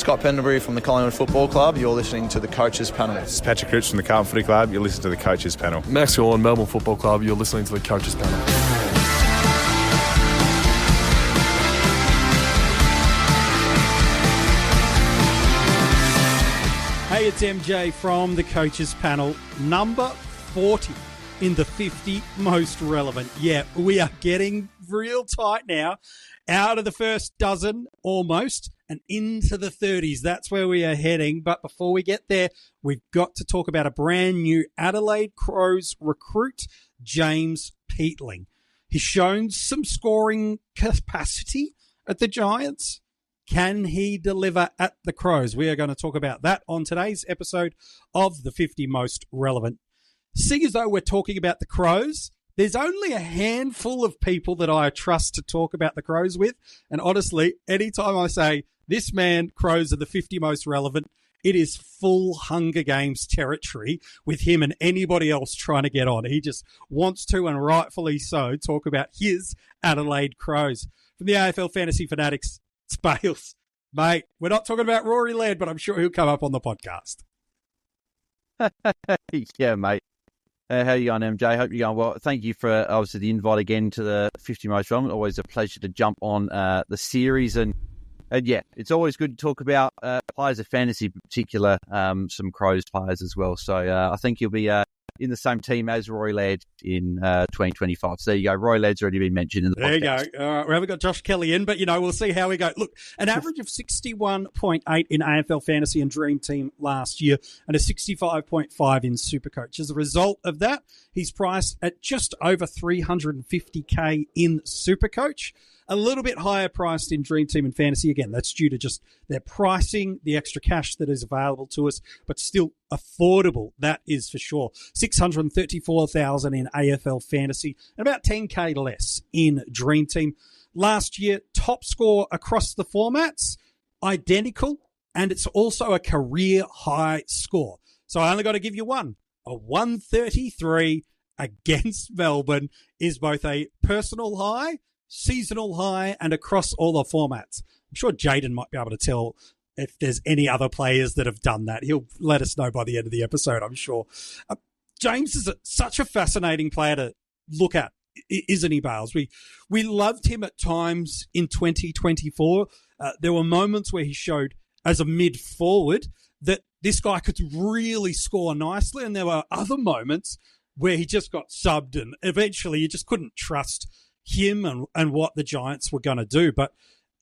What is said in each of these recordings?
Scott Pendlebury from the Collingwood Football Club. You're listening to the Coaches Panel. This is Patrick Crouch from the Carlton Footy Club. You're listening to the Coaches Panel. Max Gorn, Melbourne Football Club. You're listening to the Coaches Panel. Hey, it's MJ from the Coaches Panel. Number 40 in the 50 most relevant. Yeah, we are getting real tight now. Out of the first dozen, almost, and into the 30s. That's where we are heading. But before we get there, we've got to talk about a brand new Adelaide Crows recruit, James Peatling. He's shown some scoring capacity at the Giants. Can he deliver at the Crows? We are going to talk about that on today's episode of the 50 most relevant. Seeing as though we're talking about the Crows, there's only a handful of people that I trust to talk about the Crows with. And honestly, anytime I say this man, Crows are the 50 most relevant, it is full Hunger Games territory with him and anybody else trying to get on. He just wants to, and rightfully so, talk about his Adelaide Crows. From the AFL Fantasy Fanatics, it's Bales. Mate, we're not talking about Rory Laird, but I'm sure he'll come up on the podcast. Yeah, mate. How you going, MJ? Hope you're going well. Thank you for, obviously, the invite again to the 50 Most Relevant. Always a pleasure to jump on the series. And yeah, it's always good to talk about players of fantasy, in particular, some Crows players as well. So I think you'll be in the same team as Roy Laird in 2025. So there you go. Roy Laird's already been mentioned in the podcast. There you go. We haven't got Josh Kelly in, but, we'll see how we go. Look, an average of 61.8 in AFL Fantasy and Dream Team last year and a 65.5 in SuperCoach. As a result of that, he's priced at just over $350K in SuperCoach. A little bit higher priced in Dream Team and Fantasy. Again, that's due to just their pricing, the extra cash that is available to us, but still affordable. That is for sure. $634,000 in AFL Fantasy and about $10K less in Dream Team. Last year, top score across the formats, identical, and it's also a career high score. So I only got to give you one. A 133 against Melbourne is both a personal high, seasonal high, and across all the formats. I'm sure Jaden might be able to tell if there's any other players that have done that. He'll let us know by the end of the episode, I'm sure. James is such a fascinating player to look at, isn't he, Bales? We loved him at times in 2024. There were moments where he showed as a mid-forward that this guy could really score nicely, and there were other moments where he just got subbed, and eventually you just couldn't trust him and what the Giants were going to do. But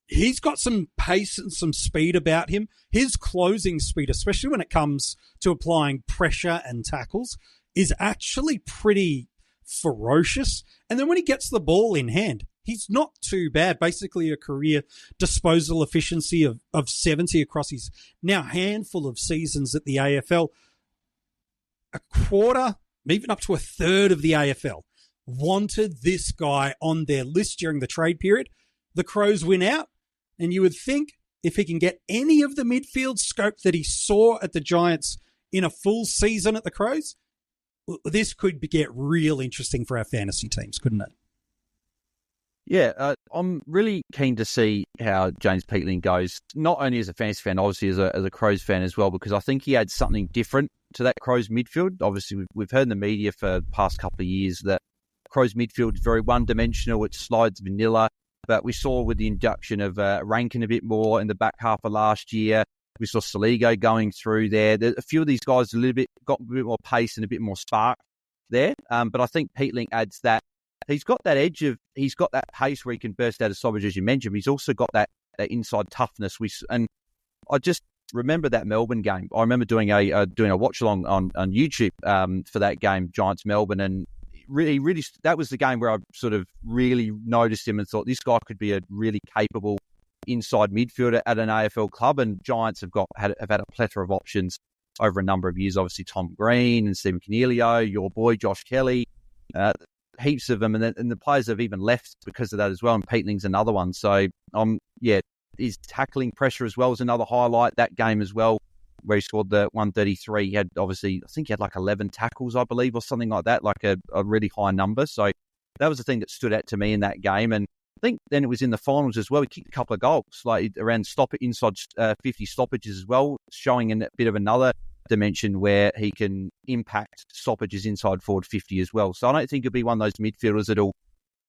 he's got some pace and some speed about him. His closing speed, especially when it comes to applying pressure and tackles, is actually pretty ferocious. And then when he gets the ball in hand, he's not too bad. Basically a career disposal efficiency of 70 across his now handful of seasons at the AFL. A quarter, even up to a third of the AFL wanted this guy on their list during the trade period. The Crows win out, and you would think if he can get any of the midfield scope that he saw at the Giants in a full season at the Crows, this could get real interesting for our fantasy teams, couldn't it? Yeah, I'm really keen to see how James Peatling goes, not only as a fantasy fan, obviously as a Crows fan as well, because I think he adds something different to that Crows midfield. Obviously, we've heard in the media for the past couple of years that Crows midfield is very one-dimensional. It slides vanilla. But we saw with the induction of Rankin a bit more in the back half of last year. We saw Saligo going through there. A few of these guys got a bit more pace and a bit more spark there. But I think Peatling adds that. He's got that he's got that pace where he can burst out of stoppage, as you mentioned. But he's also got that inside toughness. And I just remember that Melbourne game. I remember doing a watch along on YouTube for that game, Giants Melbourne, and really, that was the game where I sort of really noticed him and thought this guy could be a really capable inside midfielder at an AFL club. And Giants have had a plethora of options over a number of years. Obviously, Tom Green and Stephen Coniglio, your boy Josh Kelly, heaps of them, and the players have even left because of that as well. And Peatling's another one. So, his tackling pressure as well is another highlight. That game as well, where he scored the 133. He had I think he had like 11 tackles, I believe, or something like that, like a really high number. So that was the thing that stood out to me in that game. And think then it was in the finals as well. He kicked a couple of goals, like around inside 50 stoppages as well, showing a bit of another dimension where he can impact stoppages inside forward 50 as well. So I don't think he'll be one of those midfielders that'll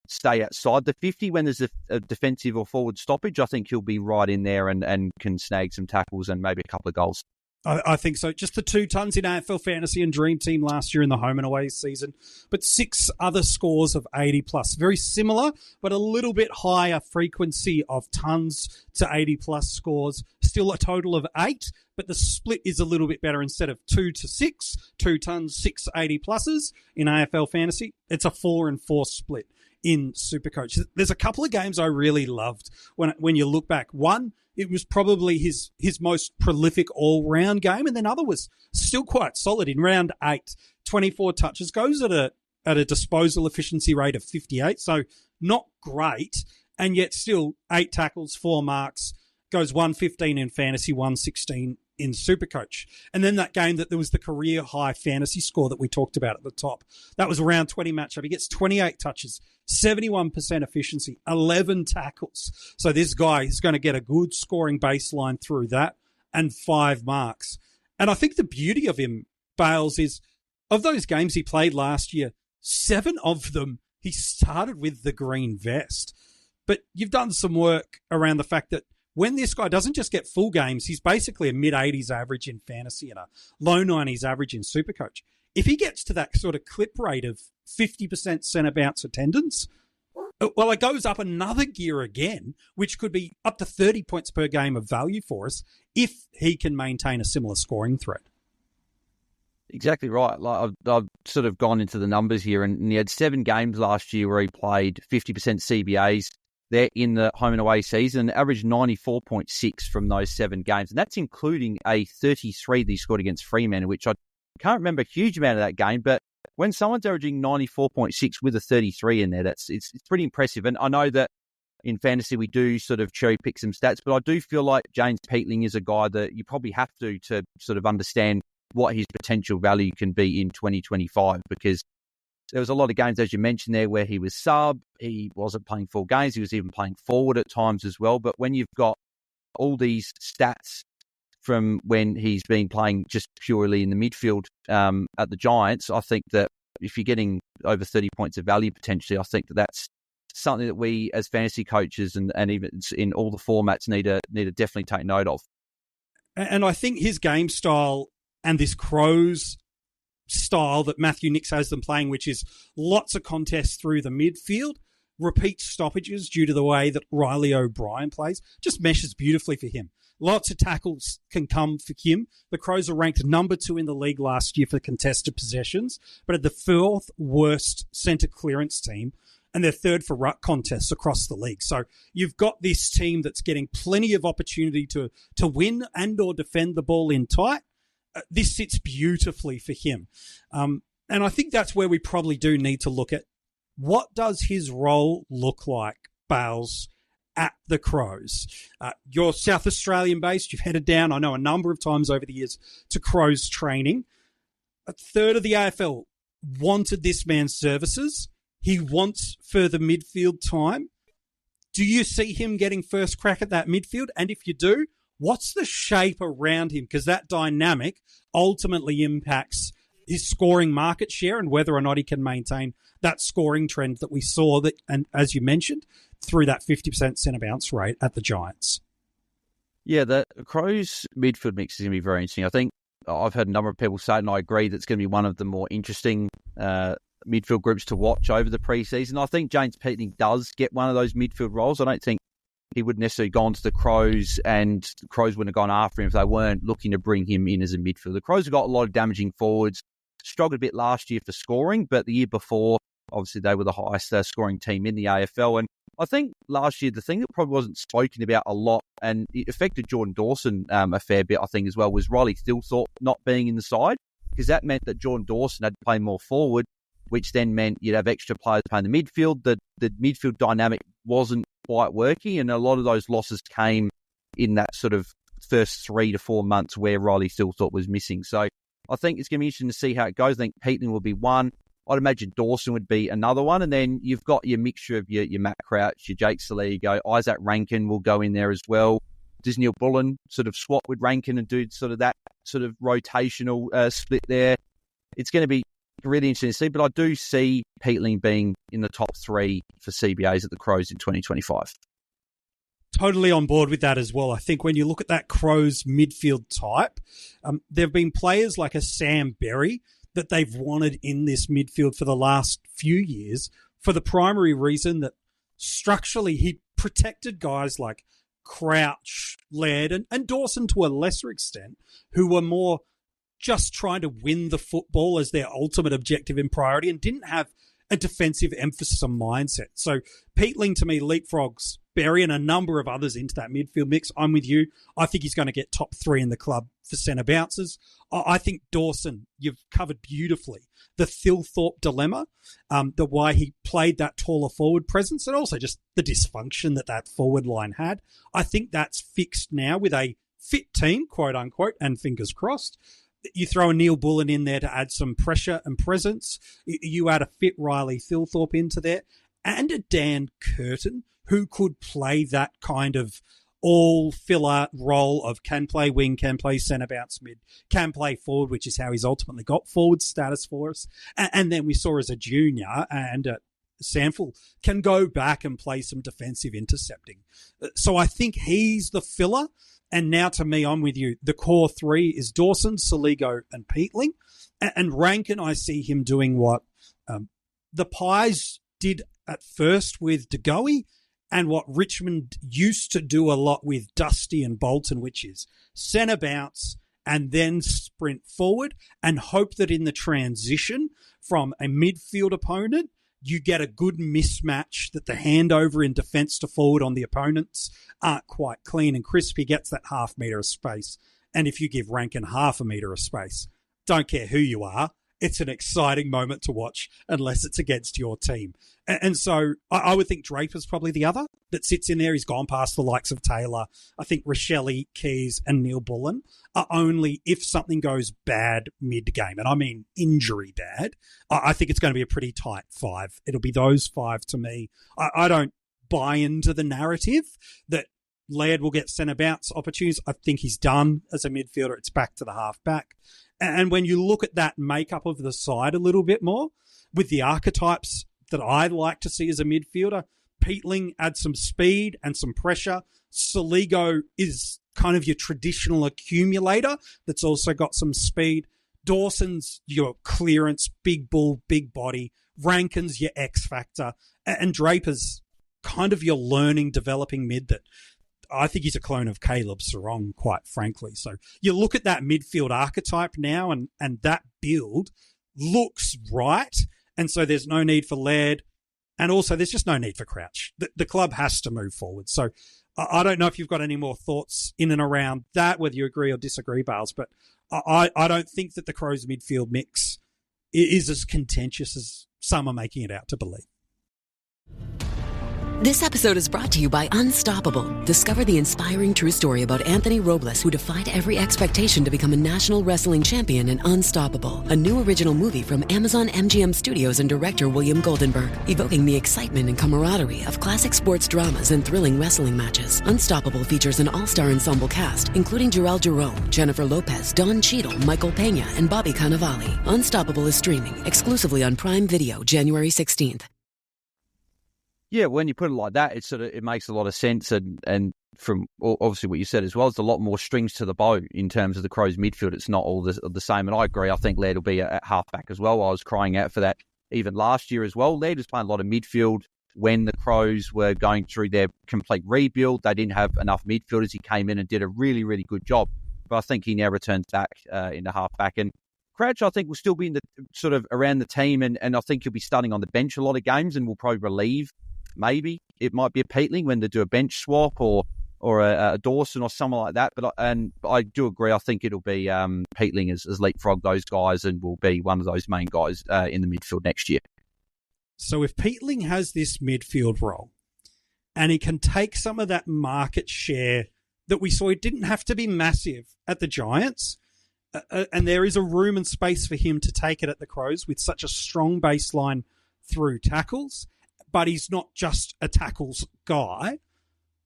stay outside the 50 when there's a defensive or forward stoppage. I think he'll be right in there and can snag some tackles and maybe a couple of goals. I think so. Just the 2 tons in AFL Fantasy and Dream Team last year in the home and away season, but 6 other scores of 80 plus. Very similar, but a little bit higher frequency of tons to 80 plus scores. Still a total of 8, but the split is a little bit better. Instead of 2 to 6, 2 tons, 6 80 pluses in AFL Fantasy, it's a 4 and 4 split in SuperCoach. There's a couple of games I really loved when you look back. One, it was probably his most prolific all-round game, and then other was still quite solid in round 8. 24 touches, goes at a disposal efficiency rate of 58, so not great, and yet still 8 tackles, 4 marks, goes 115 in fantasy, 116 in SuperCoach. And then that game that there was the career high fantasy score that we talked about at the top. That was a round 20 matchup. He gets 28 touches, 71% efficiency, 11 tackles. So this guy is going to get a good scoring baseline through that and 5 marks. And I think the beauty of him, Bales, is of those games he played last year, 7 of them he started with the green vest. But you've done some work around the fact that when this guy doesn't just get full games, he's basically a mid-80s average in fantasy and a low 90s average in SuperCoach. If he gets to that sort of clip rate of 50% centre bounce attendance, well, it goes up another gear again, which could be up to 30 points per game of value for us if he can maintain a similar scoring threat. Exactly right. Like I've sort of gone into the numbers here, and he had 7 games last year where he played 50% CBAs. They're in the home and away season, averaged 94.6 from those 7 games. And that's including a 33 that he scored against Fremantle, which I can't remember a huge amount of that game. But when someone's averaging 94.6 with a 33 in there, it's pretty impressive. And I know that in fantasy we do sort of cherry pick some stats, but I do feel like James Peatling is a guy that you probably have to sort of understand what his potential value can be in 2025, because there was a lot of games, as you mentioned there, where he was sub, he wasn't playing full games, he was even playing forward at times as well. But when you've got all these stats from when he's been playing just purely in the midfield at the Giants, I think that if you're getting over 30 points of value potentially, I think that that's something that we as fantasy coaches and even in all the formats need to definitely take note of. And I think his game style and this Crows style that Matthew Nix has them playing, which is lots of contests through the midfield, repeat stoppages due to the way that Riley O'Brien plays, just meshes beautifully for him. Lots of tackles can come for him. The Crows are ranked number 2 in the league last year for contested possessions, but at the 4th worst centre clearance team, and they're 3rd for ruck contests across the league. So you've got this team that's getting plenty of opportunity to win and or defend the ball in tight. This sits beautifully for him. And I think that's where we probably do need to look at what does his role look like, Bales, at the Crows. You're South Australian based. You've headed down, I know, a number of times over the years to Crows training. A third of the AFL wanted this man's services. He wants further midfield time. Do you see him getting first crack at that midfield? And if you do, what's the shape around him? Because that dynamic ultimately impacts his scoring market share and whether or not he can maintain that scoring trend that we saw, that, and as you mentioned, through that 50% centre bounce rate at the Giants. Yeah, the Crows midfield mix is going to be very interesting. I think I've heard a number of people say, and I agree, that's going to be one of the more interesting midfield groups to watch over the pre-season. I think James Peatling does get one of those midfield roles. I don't think he would necessarily gone to the Crows, and the Crows wouldn't have gone after him if they weren't looking to bring him in as a midfielder. The Crows have got a lot of damaging forwards, struggled a bit last year for scoring, but the year before, obviously they were the highest scoring team in the AFL. And I think last year, the thing that probably wasn't spoken about a lot, and it affected Jordan Dawson a fair bit, I think, as well, was Riley Thilthorpe not being in the side, because that meant that Jordan Dawson had to play more forward, which then meant you'd have extra players playing the midfield. The midfield dynamic wasn't quite working, and a lot of those losses came in that sort of first 3 to 4 months where Riley Thilthorpe was missing. So I think it's going to be interesting to see how it goes. I think Peatling will be one. I'd imagine Dawson would be another one. And then you've got your mixture of your Matt Crouch, your Jake Saligo, Isaac Rankin will go in there as well. Does Neil Bullen sort of swap with Rankin and do sort of that sort of rotational split there? It's going to be really interesting to see, but I do see Peatling being in the top 3 for CBAs at the Crows in 2025. Totally on board with that as well. I think when you look at that Crows midfield type, there have been players like a Sam Berry that they've wanted in this midfield for the last few years for the primary reason that structurally he protected guys like Crouch, Laird, and Dawson to a lesser extent, who were more just trying to win the football as their ultimate objective and priority and didn't have a defensive emphasis and mindset. So Peatling, to me, leapfrogs Berry and a number of others into that midfield mix. I'm with you. I think he's going to get top 3 in the club for centre bounces. I think Dawson, you've covered beautifully the Thilthorpe dilemma, the why he played that taller forward presence, and also just the dysfunction that forward line had. I think that's fixed now with a fit team, quote unquote, and fingers crossed. You throw a Neil Bullen in there to add some pressure and presence. You add a fit Riley Thilthorpe into there and a Dan Curtin who could play that kind of all-filler role of can play wing, can play centre bounce mid, can play forward, which is how he's ultimately got forward status for us. And then we saw as a junior and Sanford can go back and play some defensive intercepting. So I think he's the filler. And now, to me, I'm with you. The core 3 is Dawson, Saligo, and Peatling. And Rankin, I see him doing what the Pies did at first with De Goey and what Richmond used to do a lot with Dusty and Bolton, which is centre bounce and then sprint forward and hope that in the transition from a midfield opponent, you get a good mismatch that the handover in defence to forward on the opponents aren't quite clean and crisp. He gets that half metre of space. And if you give Rankin half a metre of space, don't care who you are, it's an exciting moment to watch unless it's against your team. And so I would think Draper's probably the other that sits in there. He's gone past the likes of Taylor. I think Rochelle, Keys and Neil Bullen are only if something goes bad mid-game. And I mean injury bad. I think it's going to be a pretty tight 5. It'll be those 5 to me. I don't buy into the narrative that Laird will get centre bounce opportunities. I think he's done as a midfielder. It's back to the half-back. And when you look at that makeup of the side a little bit more, with the archetypes that I'd like to see as a midfielder, Peatling adds some speed and some pressure. Saligo is kind of your traditional accumulator that's also got some speed. Dawson's your clearance, big bull, big body. Rankin's your X factor. And Draper's kind of your learning, developing mid that I think he's a clone of Caleb Sarong, quite frankly. So you look at that midfield archetype now and that build looks right. And so there's no need for Laird. And also there's just no need for Crouch. The club has to move forward. So I don't know if you've got any more thoughts in and around that, whether you agree or disagree, Bales, but I don't think that the Crows midfield mix is as contentious as some are making it out to believe. This episode is brought to you by Unstoppable. Discover the inspiring true story about Anthony Robles, who defied every expectation to become a national wrestling champion in Unstoppable, a new original movie from Amazon MGM Studios and director William Goldenberg, evoking the excitement and camaraderie of classic sports dramas and thrilling wrestling matches. Unstoppable features an all-star ensemble cast, including Jarrell Jerome, Jennifer Lopez, Don Cheadle, Michael Pena, and Bobby Cannavale. Unstoppable is streaming exclusively on Prime Video January 16th. Yeah, when you put it like that, it makes a lot of sense. And from obviously what you said as well, there's a lot more strings to the bow in terms of the Crows midfield. It's not all the same. And I agree. I think Laird will be at halfback as well. I was crying out for that even last year as well. Laird was playing a lot of midfield when the Crows were going through their complete rebuild. They didn't have enough midfielders. He came in and did a really, really good job. But I think he now returns back into halfback. And Crouch, I think, will still be in the sort of around the team. And I think he'll be starting on the bench a lot of games and will probably relieve. Maybe it might be a Peatling when they do a bench swap or a Dawson or someone like that. But I do agree. I think it'll be Peatling as leapfrog those guys and will be one of those main guys in the midfield next year. So if Peatling has this midfield role and he can take some of that market share that we saw, it didn't have to be massive at the Giants. and there is a room and space for him to take it at the Crows with such a strong baseline through tackles, but he's not just a tackles guy.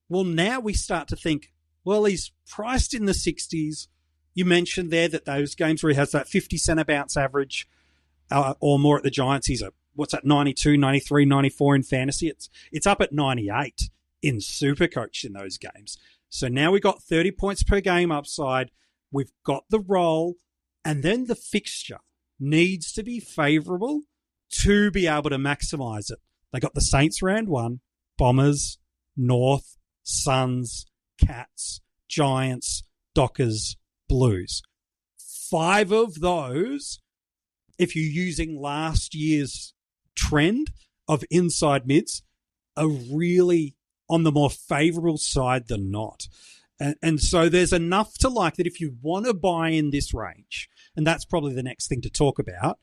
Well, now we start to think, well, he's priced in the 60s. You mentioned there that those games where he has that 50 centre bounce average or more at the Giants, he's 92, 93, 94 in fantasy. It's up at 98 in SuperCoach in those games. So now we've got 30 points per game upside. We've got the role, and then the fixture needs to be favourable to be able to maximise it. They got the Saints round 1, Bombers, North, Suns, Cats, Giants, Dockers, Blues. 5 of those, if you're using last year's trend of inside mids, are really on the more favourable side than not. And so there's enough to like that if you want to buy in this range, and that's probably the next thing to talk about,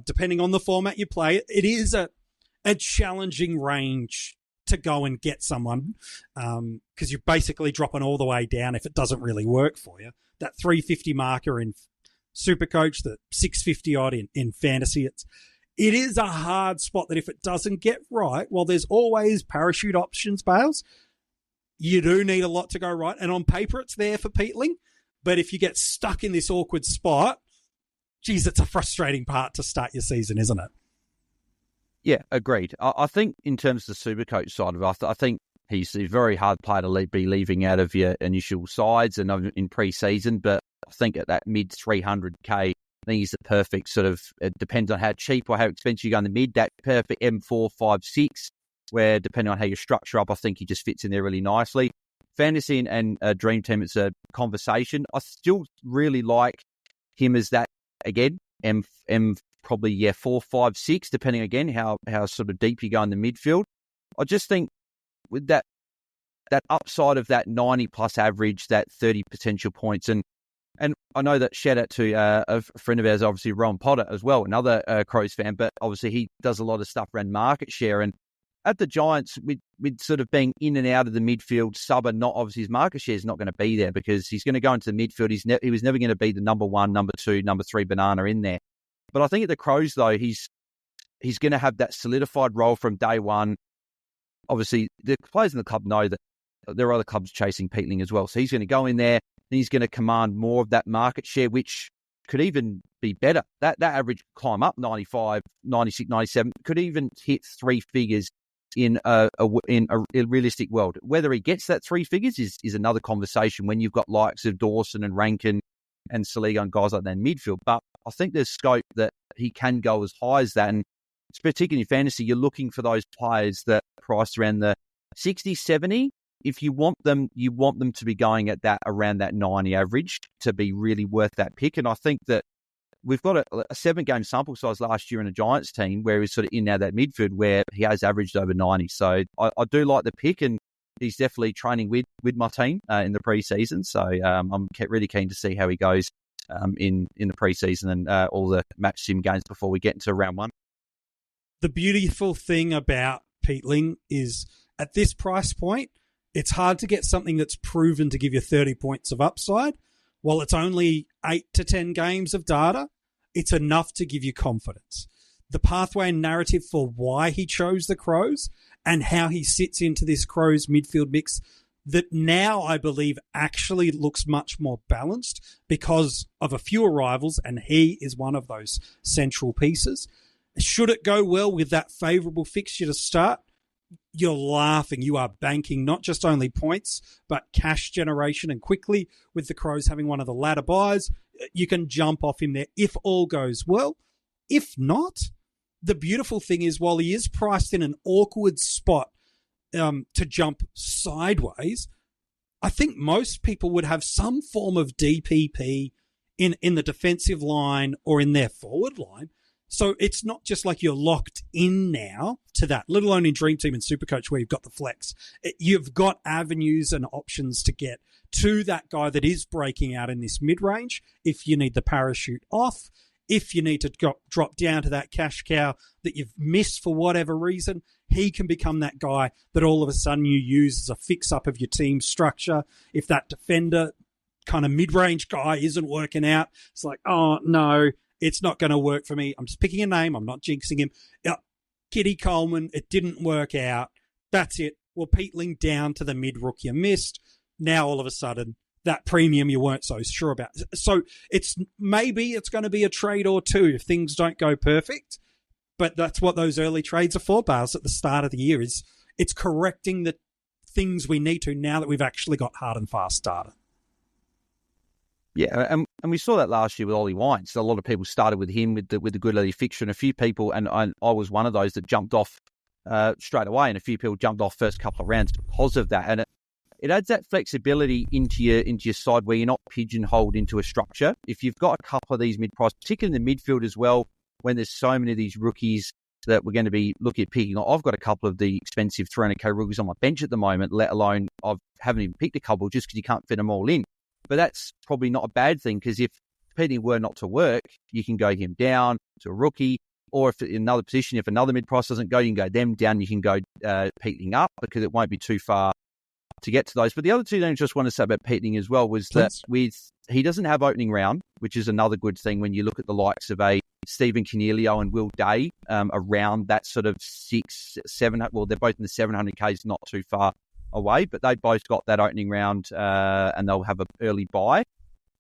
depending on the format you play, it is a challenging range to go and get someone because you're basically dropping all the way down if it doesn't really work for you. That 350 marker in SuperCoach, the 650 odd in fantasy, it is a hard spot that if it doesn't get right, well, there's always parachute options, Bales. You do need a lot to go right. And on paper, it's there for Peatling. But if you get stuck in this awkward spot, geez, it's a frustrating part to start your season, isn't it? Yeah, agreed. I think in terms of the SuperCoach side of it, I think he's a very hard player to be leaving out of your initial sides and in pre-season. But I think at that mid 300K, I think he's the perfect sort of, it depends on how cheap or how expensive you go in the mid, that perfect M4, 5, 6. Where depending on how you structure up, I think he just fits in there really nicely. Fantasy and Dream Team, it's a conversation. I still really like him as that, again, M probably, 4, 5, 6, depending again how sort of deep you go in the midfield. I just think with that upside of that 90 plus average, that 30 potential points, and I know that shout out to a friend of ours, obviously Ron Potter as well, another Crows fan, but obviously he does a lot of stuff around market share. And at the Giants, with sort of being in and out of the midfield, not obviously his market share is not going to be there because he's going to go into the midfield. He was never going to be the number 1, number 2, number 3 banana in there. But I think at the Crows, though, he's going to have that solidified role from day one. Obviously, the players in the club know that there are other clubs chasing Peatling as well. So he's going to go in there and he's going to command more of that market share, which could even be better. That average climb up 95, 96, 97, could even hit 3 figures in a realistic world. Whether he gets that 3 figures is another conversation when you've got likes of Dawson and Rankin and Saliga and guys like that in midfield. But I think there's scope that he can go as high as that. And it's particularly in fantasy, you're looking for those players that are priced around the 60, 70. If you want them to be going at that around that 90 average to be really worth that pick. And I think that we've got a 7-game sample size last year in a Giants team where he's sort of in now that midfield where he has averaged over 90. So I do like the pick, and he's definitely training with my team in the preseason. So I'm really keen to see how he goes in the preseason and all the match sim games before we get into round 1. The beautiful thing about Peatling is at this price point, it's hard to get something that's proven to give you 30 points of upside. While it's only 8 to 10 games of data, it's enough to give you confidence. The pathway and narrative for why he chose the Crows and how he sits into this Crows midfield mix that now I believe actually looks much more balanced because of a few arrivals, and he is one of those central pieces. Should it go well with that favourable fixture to start, you're laughing. You are banking not just only points, but cash generation. And quickly, with the Crows having one of the ladder buys, you can jump off him there if all goes well. If not, the beautiful thing is while he is priced in an awkward spot to jump sideways, I think most people would have some form of DPP in the defensive line or in their forward line. So it's not just like you're locked in now to that, let alone in Dream Team and SuperCoach where you've got the flex. You've got avenues and options to get to that guy that is breaking out in this mid-range if you need the parachute off, if you need to drop down to that cash cow that you've missed for whatever reason. He can become that guy that all of a sudden you use as a fix-up of your team structure. If that defender kind of mid-range guy isn't working out. It's like, oh, no, it's not going to work for me. I'm just picking a name. I'm not jinxing him. Kitty Coleman, it didn't work out. That's it. Well, Peatling down to the mid-rook you missed. Now, all of a sudden, that premium you weren't so sure about. So maybe it's going to be a trade or two if things don't go perfect. But that's what those early trades are for, Bales, at the start of the year. It's correcting the things we need to now that we've actually got hard and fast data. Yeah, and we saw that last year with Ollie Wines. A lot of people started with him with the good early fixture, and a few people, and I was one of those that jumped off straight away, and a few people jumped off first couple of rounds because of that. And it adds that flexibility into your side where you're not pigeonholed into a structure. If you've got a couple of these mid-price, particularly in the midfield as well, when there's so many of these rookies that we're going to be looking at picking. I've got a couple of the expensive 300k rookies on my bench at the moment, let alone I haven't even picked a couple just because you can't fit them all in. But that's probably not a bad thing, because if Peatling were not to work, you can go him down to a rookie, or if in another position, if another mid-price doesn't go, you can go them down, you can go Peatling up, because it won't be too far to get to those. But the other two things I just want to say about Peatling as well was that he doesn't have opening round, which is another good thing when you look at the likes of a Stephen Cornelio and Will Day around that sort of 6, 7, well, they're both in the 700Ks, not too far away, but they both got that opening round and they'll have an early buy.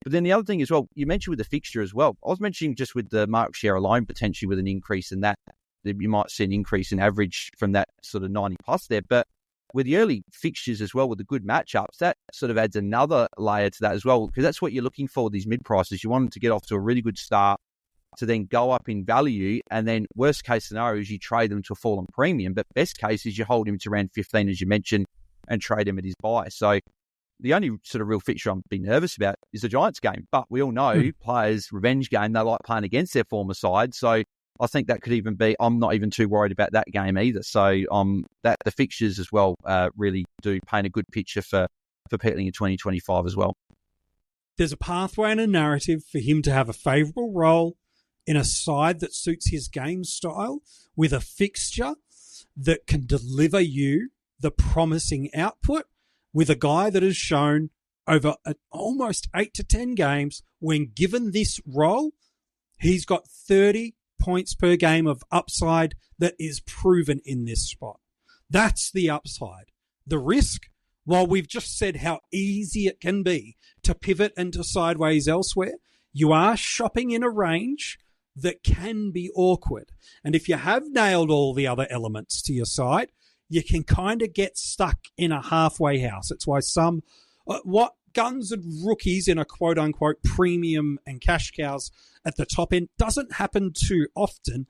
But then the other thing as well, you mentioned with the fixture as well. I was mentioning just with the market share alone, potentially with an increase in that you might see an increase in average from that sort of 90 plus there. But with the early fixtures as well, with the good matchups, that sort of adds another layer to that as well, because that's what you're looking for with these mid-prices. You want them to get off to a really good start to then go up in value, and then worst case scenario is you trade them to a fallen premium, but best case is you hold him to around 15, as you mentioned, and trade him at his buy. So the only sort of real fixture I'm being nervous about is the Giants game, but we all know players' revenge game, they like playing against their former side, so I think that could even be, I'm not even too worried about that game either. So that the fixtures as well really do paint a good picture for Peatling in 2025 as well. There's a pathway and a narrative for him to have a favourable role in a side that suits his game style, with a fixture that can deliver you the promising output, with a guy that has shown over almost 8 to 10 games, when given this role, he's got 30 points per game of upside that is proven in this spot. That's the upside. The risk, while we've just said how easy it can be to pivot into sideways elsewhere, you are shopping in a range that can be awkward. And if you have nailed all the other elements to your side, you can kind of get stuck in a halfway house. It's why some, what guns and rookies in a quote-unquote premium and cash cows at the top end doesn't happen too often.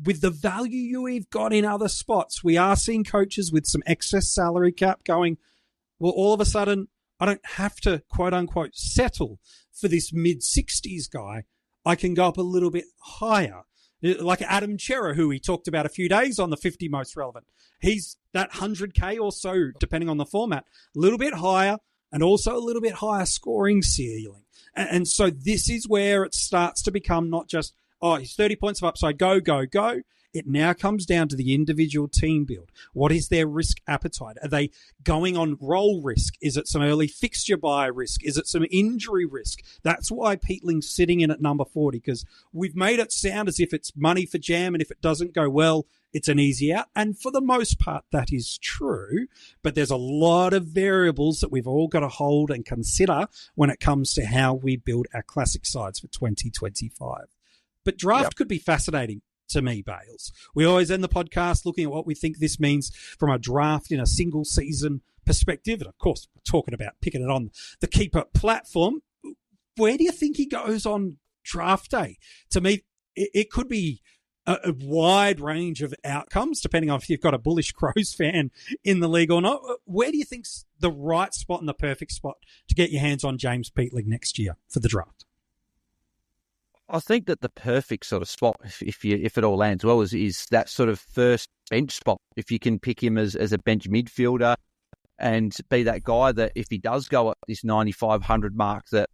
With the value you've got in other spots, we are seeing coaches with some excess salary cap going, well, all of a sudden, I don't have to quote-unquote settle for this mid-60s guy. I can go up a little bit higher. Like Adam Chera, who we talked about a few days on the 50 most relevant. He's that 100K or so, depending on the format, a little bit higher, and also a little bit higher scoring ceiling. And so this is where it starts to become not just, oh, he's 30 points of upside, go, go, go. It now comes down to the individual team build. What is their risk appetite? Are they going on role risk? Is it some early fixture buy risk? Is it some injury risk? That's why Peatling's sitting in at number 40, because we've made it sound as if it's money for jam, and if it doesn't go well, it's an easy out. And for the most part, that is true. But there's a lot of variables that we've all got to hold and consider when it comes to how we build our classic sides for 2025. But draft could be fascinating to me, Bales. We always end the podcast looking at what we think this means from a draft in a single season perspective. And of course, we're talking about picking it on the Keeper platform. Where do you think he goes on draft day? To me, it could be a wide range of outcomes, depending on if you've got a bullish Crows fan in the league or not. Where do you think's the right spot and the perfect spot to get your hands on James Peatling next year for the draft? I think that the perfect sort of spot, if it all lands well, is that sort of first bench spot. If you can pick him as a bench midfielder and be that guy that if he does go at this 9,500 mark that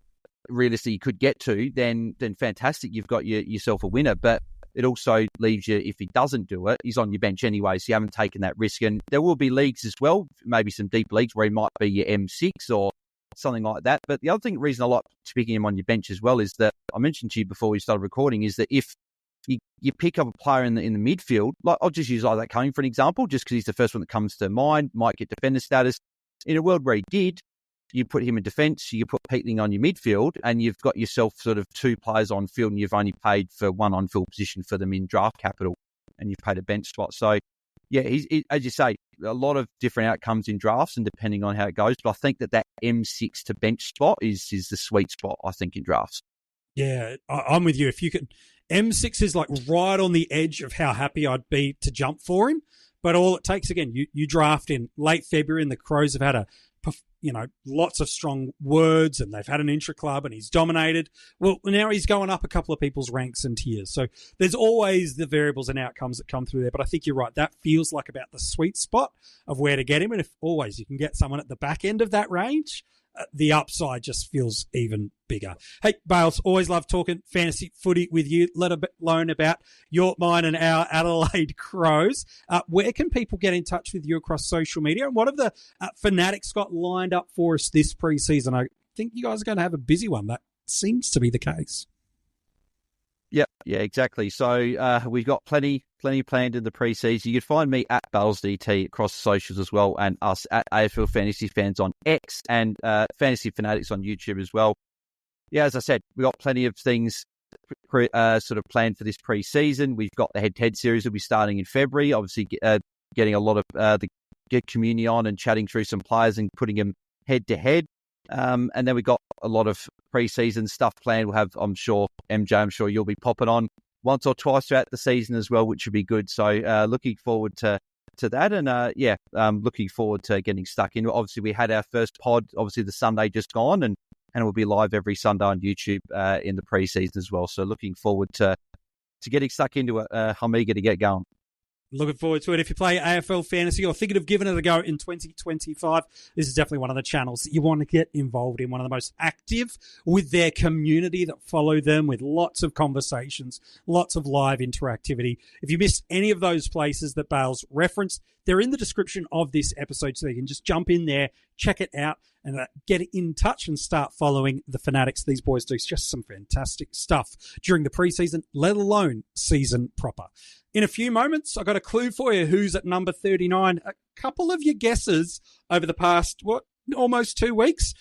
realistically you could get to, then fantastic, you've got yourself a winner. But it also leaves you, if he doesn't do it, he's on your bench anyway, so you haven't taken that risk. And there will be leagues as well, maybe some deep leagues where he might be your M6 or something like that. But the other reason I like picking him on your bench as well is that I mentioned to you before we started recording is that if you pick up a player in the midfield, like I'll just use Isaac Cumming for an example, just because he's the first one that comes to mind, might get defender status. In a world where he did, you put him in defence, you put Peatling on your midfield, and you've got yourself sort of two players on field, and you've only paid for one on-field position for them in draft capital, and you've paid a bench spot. So, yeah, as you say, a lot of different outcomes in drafts, and depending on how it goes. But I think that M6 to bench spot is the sweet spot, I think, in drafts. Yeah, I'm with you. If you could, M6 is like right on the edge of how happy I'd be to jump for him. But all it takes, again, you draft in late February, and the Crows have had lots of strong words, and they've had an intra-club, and he's dominated. Well, now he's going up a couple of people's ranks and tiers. So there's always the variables and outcomes that come through there. But I think you're right. That feels like about the sweet spot of where to get him. And if always you can get someone at the back end of that range, the upside just feels even bigger. Hey, Bales, always love talking fantasy footy with you, let alone about mine and our Adelaide Crows. Where can people get in touch with you across social media? And what have the Fanatics got lined up for us this preseason? I think you guys are going to have a busy one. That seems to be the case. Yep, yeah, exactly. So we've got plenty planned in the preseason. You can find me at BalesDT across socials as well, and us at AFL Fantasy Fans on X and Fantasy Fanatics on YouTube as well. Yeah, as I said, we've got plenty of things sort of planned for this preseason. We've got the head-to-head series will be starting in February. Obviously, getting a lot of the community on and chatting through some players and putting them head-to-head. And then we've got a lot of pre-season stuff planned. We'll have, I'm sure, MJ, you'll be popping on once or twice throughout the season as well, which would be good. So looking forward to that. And looking forward to getting stuck in. Obviously, we had our first pod, obviously the Sunday just gone, and it will be live every Sunday on YouTube in the pre-season as well. So looking forward to getting stuck into it. I'm eager to get going. Looking forward to it. If you play AFL Fantasy or thinking of giving it a go in 2025, this is definitely one of the channels that you want to get involved in. One of the most active with their community that follow them, with lots of conversations, lots of live interactivity. If you missed any of those places that Bales referenced, they're in the description of this episode, so you can just jump in there, check it out, and get in touch and start following the Fanatics. These boys do just some fantastic stuff during the preseason, let alone season proper. In a few moments, I got a clue for you who's at number 39. A couple of your guesses over the past, almost 2 weeks.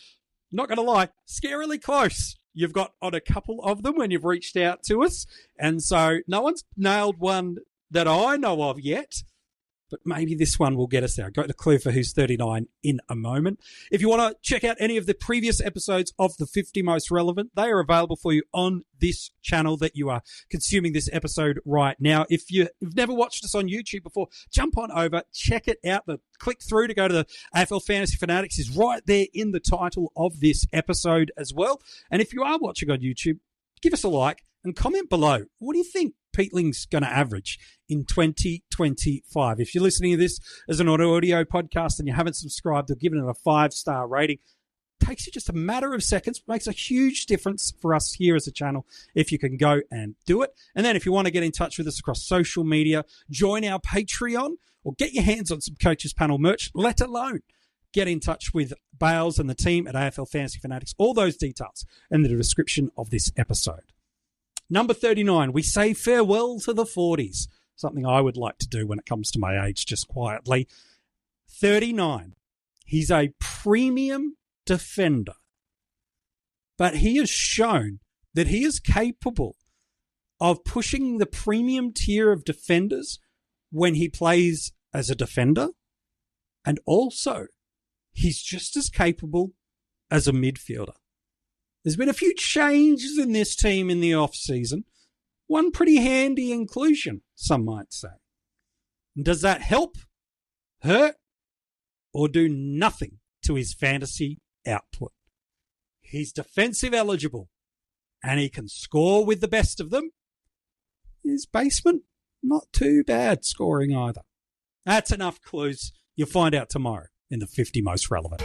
Not going to lie, scarily close. You've got on a couple of them when you've reached out to us. And so no one's nailed one that I know of yet. But maybe this one will get us there. I've got the clue for who's 39 in a moment. If you want to check out any of the previous episodes of the 50 Most Relevant, they are available for you on this channel that you are consuming this episode right now. If you've never watched us on YouTube before, jump on over, check it out. The click through to go to the AFL Fantasy Fanatics is right there in the title of this episode as well. And if you are watching on YouTube, give us a like and comment below. What do you think Peatling's going to average in 2025? If you're listening to this as an audio podcast and you haven't subscribed or given it a 5-star rating, it takes you just a matter of seconds. It makes a huge difference for us here as a channel if you can go and do it. And then if you want to get in touch with us across social media, join our Patreon or get your hands on some Coaches Panel merch, let alone get in touch with Bales and the team at AFL Fantasy Fanatics. All those details in the description of this episode. Number 39, we say farewell to the 40s. Something I would like to do when it comes to my age, just quietly. 39, he's a premium defender. But he has shown that he is capable of pushing the premium tier of defenders when he plays as a defender. And also, he's just as capable as a midfielder. There's been a few changes in this team in the off-season. One pretty handy inclusion, some might say. Does that help, hurt, or do nothing to his fantasy output? He's defensive eligible, and he can score with the best of them. His basement, not too bad scoring either. That's enough clues. You'll find out tomorrow in the 50 Most Relevant.